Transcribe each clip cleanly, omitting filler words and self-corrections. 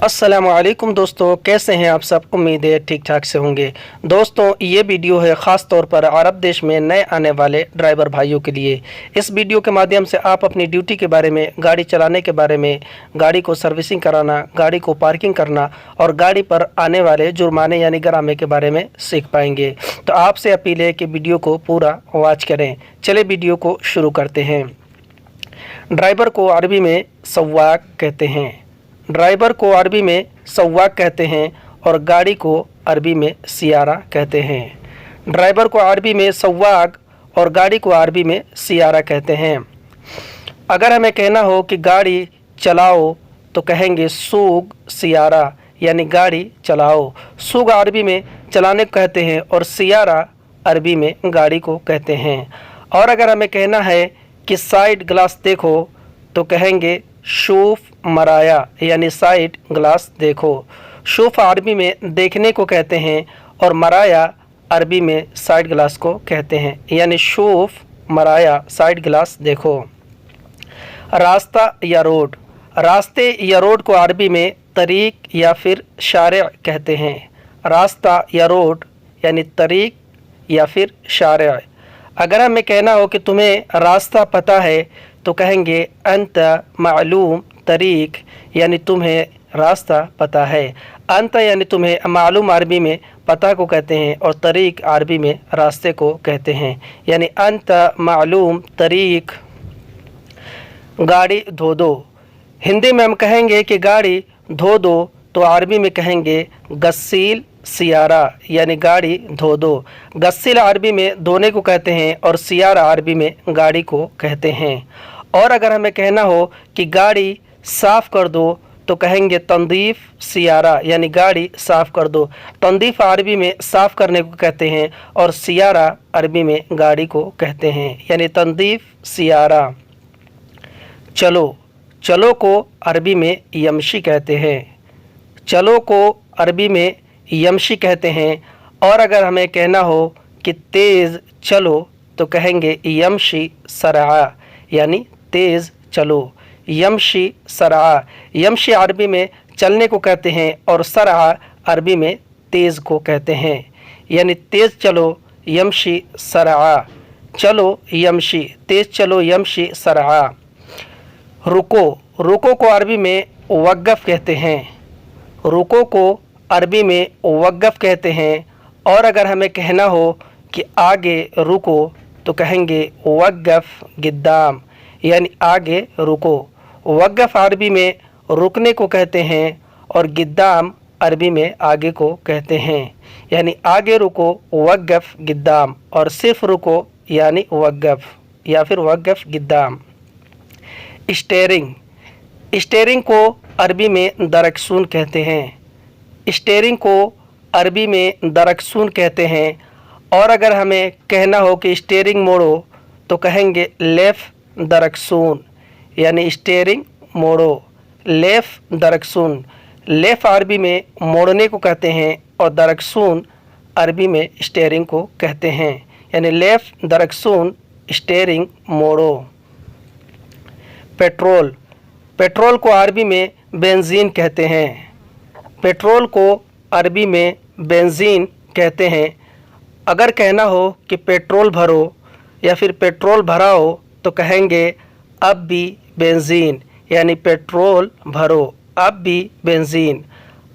अस्सलाम वालेकुम दोस्तों, कैसे हैं आप सब। उम्मीद है ठीक ठाक से होंगे। दोस्तों, ये वीडियो है ख़ास तौर पर अरब देश में नए आने वाले ड्राइवर भाइयों के लिए। इस वीडियो के माध्यम से आप अपनी ड्यूटी के बारे में, गाड़ी चलाने के बारे में, गाड़ी को सर्विसिंग कराना, गाड़ी को पार्किंग करना और गाड़ी पर आने वाले जुर्माने यानी गरामे के बारे में सीख पाएंगे। तो आपसे अपील है कि वीडियो को पूरा वॉच करें। चले वीडियो को शुरू करते हैं। ड्राइवर को अरबी में सव्वाक कहते हैं। ड्राइवर को अरबी में सव्वाक कहते हैं और गाड़ी को अरबी में सियारा कहते हैं। ड्राइवर को अरबी में सव्वाक और गाड़ी को अरबी में सियारा कहते हैं। अगर हमें कहना हो कि गाड़ी चलाओ तो कहेंगे सूग सियारा, यानी गाड़ी चलाओ। सूग अरबी में चलाने को कहते हैं और सियारा अरबी में गाड़ी को कहते हैं। और अगर हमें कहना है कि साइड ग्लास देखो तो कहेंगे शूफ मराया, यानी साइड ग्लास देखो। शूफ अरबी में देखने को कहते हैं और मराया अरबी में साइड ग्लास को कहते हैं, यानी शूफ मराया साइड ग्लास देखो। रास्ता या रोड। रास्ते या रोड को अरबी में तरीक या फिर शारिअ कहते हैं। रास्ता या रोड यानी तरीक या फिर शारिअ। अगर हमें कहना हो कि तुम्हें रास्ता पता है तो कहेंगे अंत मालूम तरीक, यानी तुम्हें रास्ता पता है। अंत यानी तुम्हें, मालूम अरबी में पता को कहते हैं और तरीक अरबी में रास्ते को कहते हैं, यानी अंत मालूम तरीक। गाड़ी धो दो। हिंदी में हम कहेंगे कि गाड़ी धो दो तो अरबी में कहेंगे गस्सील सियारा, यानी गाड़ी धो दो। गस्सील अरबी में धोने को कहते हैं और सियारा अरबी में गाड़ी को कहते हैं। और अगर हमें कहना हो कि गाड़ी साफ़ कर दो तो कहेंगे तंदीफ़ सियारा, यानी गाड़ी साफ़ कर दो। तंदीफ़ अरबी में साफ़ करने को कहते हैं और सियारा अरबी में गाड़ी को कहते हैं, यानी तंदीफ़ सियारा। चलो। चलो को अरबी में यमशी कहते हैं। चलो को अरबी में यमशी कहते हैं। और अगर हमें कहना हो कि तेज़ चलो तो कहेंगे यमशी सरआ, यानी तेज़ चलो। यमशी सरआ। यमशी अरबी में चलने को कहते हैं और सरआ अरबी में तेज़ को कहते हैं, यानी तेज़ चलो यमशी सरआ। चलो यमशी, तेज़ चलो यमशी सरआ। रुको। रुको को अरबी में वक़्फ़ कहते हैं। रुको को अरबी में वक़्फ़ कहते हैं। और अगर हमें कहना हो कि आगे रुको तो कहेंगे वक़्फ़ गिद्दाम, यानी आगे रुको। वक़्फ़ अरबी में रुकने को कहते हैं और गिद्दाम अरबी में आगे को कहते हैं, यानी आगे रुको वक़्फ़ गिद्दाम और सिर्फ रुको यानी वक़्फ़ या फिर वक़्फ़ गिद्दाम। स्टीयरिंग। स्टीयरिंग को अरबी में दरकसून कहते हैं। स्टीयरिंग को अरबी में दरकसून कहते हैं। और अगर हमें कहना हो कि स्टीयरिंग मोड़ो तो कहेंगे लेफ़ दरकसून, यानी स्टीयरिंग मोड़ो। लेफ़ दरकसून। लेफ़ अरबी में मोड़ने को कहते हैं और दरकसून अरबी में स्टीयरिंग को कहते हैं, यानी लेफ़ दरकसून स्टीयरिंग मोड़ो। पेट्रोल। पेट्रोल को अरबी में बेंजीन कहते हैं। पेट्रोल को अरबी में बेंजीन कहते हैं। अगर कहना हो कि पेट्रोल भरो या फिर पेट्रोल भराओ तो कहेंगे अब भी बेंजीन, यानी पेट्रोल भरो, अब भी बेंजीन।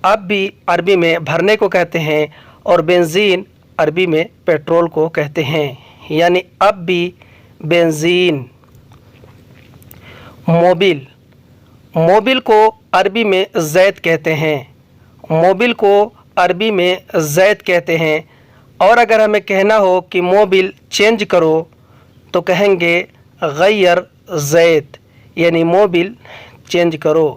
अब भी अरबी में भरने को कहते हैं और बेंजीन अरबी में पेट्रोल को कहते हैं, यानी अब भी बेंजीन। मोबिल। मोबिल को अरबी में ज़ैद कहते हैं। मोबिल को अरबी में ज़ैद कहते हैं। और अगर हमें कहना हो कि मोबिल चेंज करो तो कहेंगे गैर ज़ैद, यानी मोबिल चेंज करो।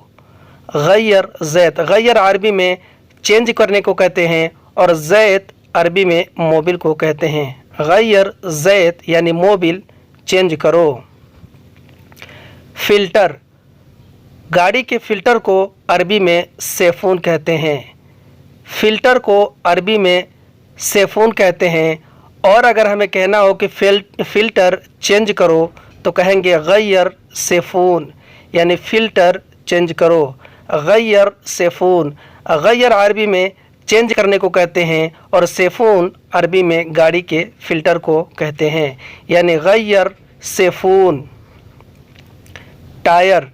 गैर ज़ैद। गैर अरबी में चेंज करने को कहते हैं और ज़ैद अरबी में मोबिल को कहते हैं। गैर ज़ैद यानी मोबिल चेंज करो। फ़िल्टर। गाड़ी के फ़िल्टर को अरबी में सेफून कहते हैं। फ़िल्टर को अरबी में सेफून कहते हैं। और अगर हमें कहना हो कि फ़िल्टर चेंज करो तो कहेंगे गैर सेफून, यानी फ़िल्टर चेंज करो। गैर सेफून, गैर अरबी में चेंज करने को कहते हैं और सेफून अरबी में गाड़ी के फिल्टर को कहते हैं, यानी गैर सेफून। टायर,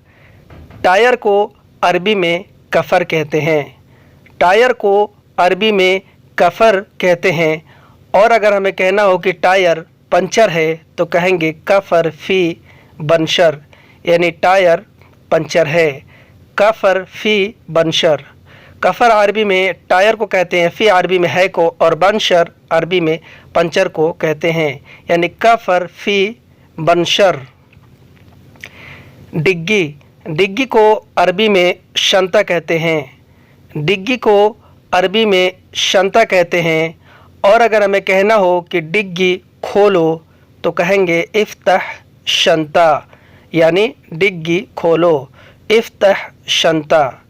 टायर को अरबी में कफ़र कहते हैं, टायर को अरबी में कफ़र कहते हैं। और अगर हमें कहना हो कि टायर पंचर है तो कहेंगे कफ़र फ़ी बनशर, यानी टायर पंचर है, कफ़र फ़ी बनशर। कफ़र अरबी में टायर को कहते हैं, फ़ी अरबी में है को, और बनशर अरबी में पंचर को कहते हैं, यानी कफ़र फ़ी बनशर। डिग्गी, डिग्गी को अरबी में शंता कहते हैं, डिग्गी को अरबी में शंता कहते हैं। और अगर हमें कहना हो कि डिग्गी खोलो तो कहेंगे इफ्तह शंता, यानी डिग्गी खोलो, इफ्तह शंता।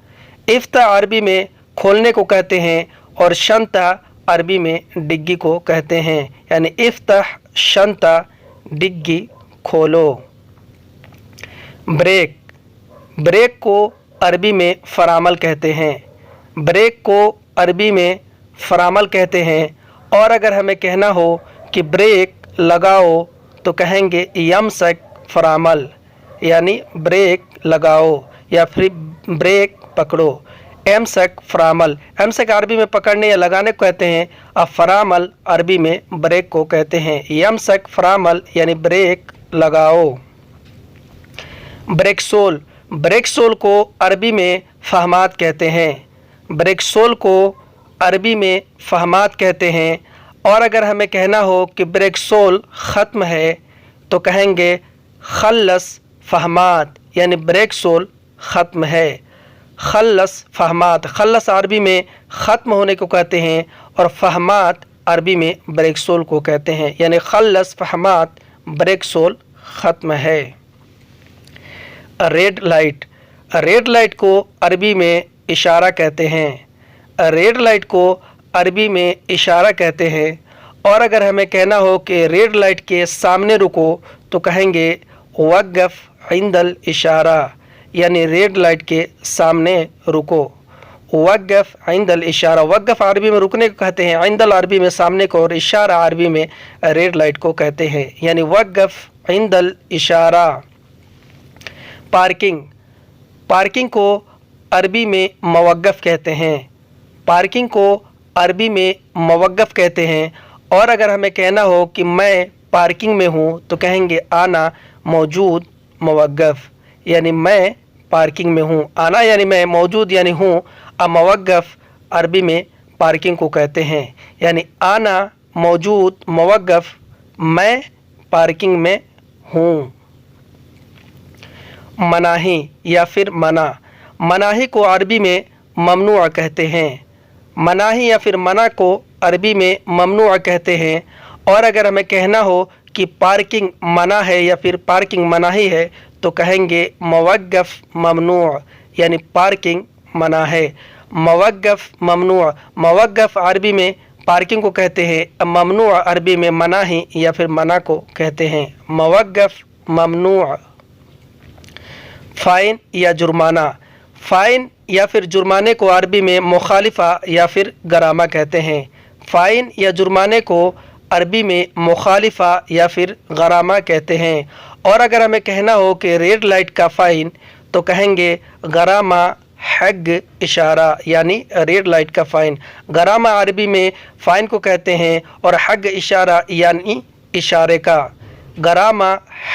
इफ्तह अरबी में खोलने को कहते हैं और शंता अरबी में डिग्गी को कहते हैं, यानी इफ्तह शंता, डिग्गी खोलो। ब्रेक, ब्रेक को अरबी में फरामल कहते हैं, ब्रेक को अरबी में फरामल कहते हैं। और अगर हमें कहना हो कि ब्रेक लगाओ तो कहेंगे यमसक फरामल, यानी ब्रेक लगाओ या फिर ब्रेक पकड़ो, एमसक फरामल। एमसक अरबी में पकड़ने या लगाने को कहते हैं, और फरामल अरबी में ब्रेक को कहते हैं, यमसक फरामल यानी ब्रेक लगाओ। ब्रेकसोल, ब्रेकसोल को अरबी में फहमात कहते हैं, ब्रेकसोल को अरबी में फहमात कहते हैं। और अगर हमें कहना हो कि ब्रेकसोल ख़त्म है तो कहेंगे खल्लस फहमात, यानी ब्रेकसोल ख़त्म है, खल्लस फहमात। खल्लस अरबी में ख़त्म होने को कहते हैं और फहमात अरबी में ब्रेकसोल को कहते हैं, यानी खल्लस फहमात, ब्रेकसोल ख़त्म है। रेड लाइट, रेड लाइट को अरबी में इशारा कहते हैं, रेड लाइट को अरबी में इशारा कहते हैं। और अगर हमें कहना हो कि रेड लाइट के सामने रुको तो कहेंगे वक़्फ़ इंदल इशारा, यानी रेड लाइट के सामने रुको, वक़्फ़ इंदल इशारा। वक़्फ़ अरबी में रुकने को कहते हैं, इंदल अरबी में सामने को, और इशारा अरबी में रेड लाइट को कहते हैं, यानी वक़्फ़ इंदल इशारा। पार्किंग, पार्किंग को अरबी में मवक़्फ़ कहते हैं, पार्किंग को अरबी में मवक़्फ़ कहते हैं। और अगर हमें कहना हो कि मैं पार्किंग में हूँ तो कहेंगे आना मौजूद मवक़्फ़, यानी मैं पार्किंग में हूँ, आना यानी मैं, मौजूद यानी हूँ, और मवक़्फ़ अरबी में पार्किंग को कहते हैं, यानी आना मौजूद मवक़्फ़, मैं पार्किंग में हूँ। मनाही या फिर मना, मनाही को अरबी में ममनुआ कहते हैं, मनाही या फिर मना को अरबी में ममनुआ कहते हैं। और अगर हमें कहना हो कि पार्किंग मना है या फिर पार्किंग मनाही है तो कहेंगे मवक़्फ़ ममनुअ, यानी पार्किंग मना है, मवक़्फ़ ममनुअ। मवक़्फ़ अरबी में पार्किंग को कहते हैं, ममनुअ अरबी में मनाही या फिर मना को कहते हैं, मवक़्फ़ ममनुअ। फ़ाइन या जुर्माना, फ़ाइन या फिर जुर्माने को अरबी में मुखालिफा या फिर गरामा कहते हैं, फ़ाइन या जुर्माने को अरबी में मुखालिफा या फिर गरामा कहते हैं। और अगर हमें कहना हो कि रेड लाइट का फ़ाइन तो कहेंगे गरामा हग इशारा, यानी रेड लाइट का फ़ाइन। गरामा अरबी में फ़ाइन को कहते हैं और हग इशारा यानी इशारे का, गरामा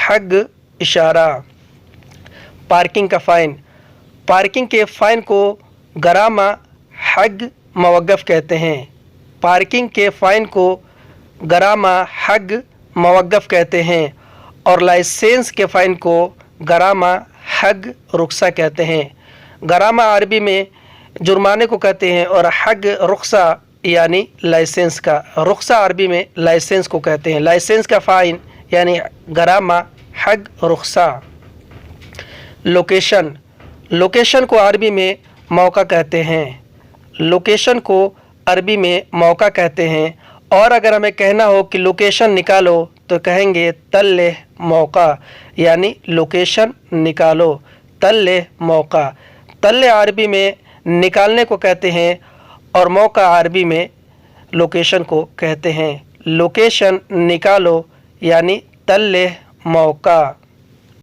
हग इशारा। पार्किंग का फ़ाइन, पार्किंग के फ़ाइन को गरामा हग मवक़्फ़ कहते हैं, पार्किंग के फ़ाइन को गरामा हग मवक़्फ़ कहते हैं। और लाइसेंस के फ़ाइन को गरामा हग रुख्सा कहते हैं। गरामा अरबी में जुर्माने को कहते हैं और हग रुख्सा यानी लाइसेंस का, रुख्सा अरबी में लाइसेंस को कहते हैं, लाइसेंस का फ़ाइन यानी गरामा हग रुख्सा। लोकेशन, लोकेशन को अरबी में मौका कहते हैं, लोकेशन को अरबी में मौका कहते हैं। और अगर हमें कहना हो कि लोकेशन निकालो तो कहेंगे तल्ले मौका, यानी लोकेशन निकालो, तल्ले मौका। तल्ले अरबी में निकालने को कहते हैं और मौका अरबी में लोकेशन को कहते हैं। लोकेशन निकालो यानी तल्ले मौका।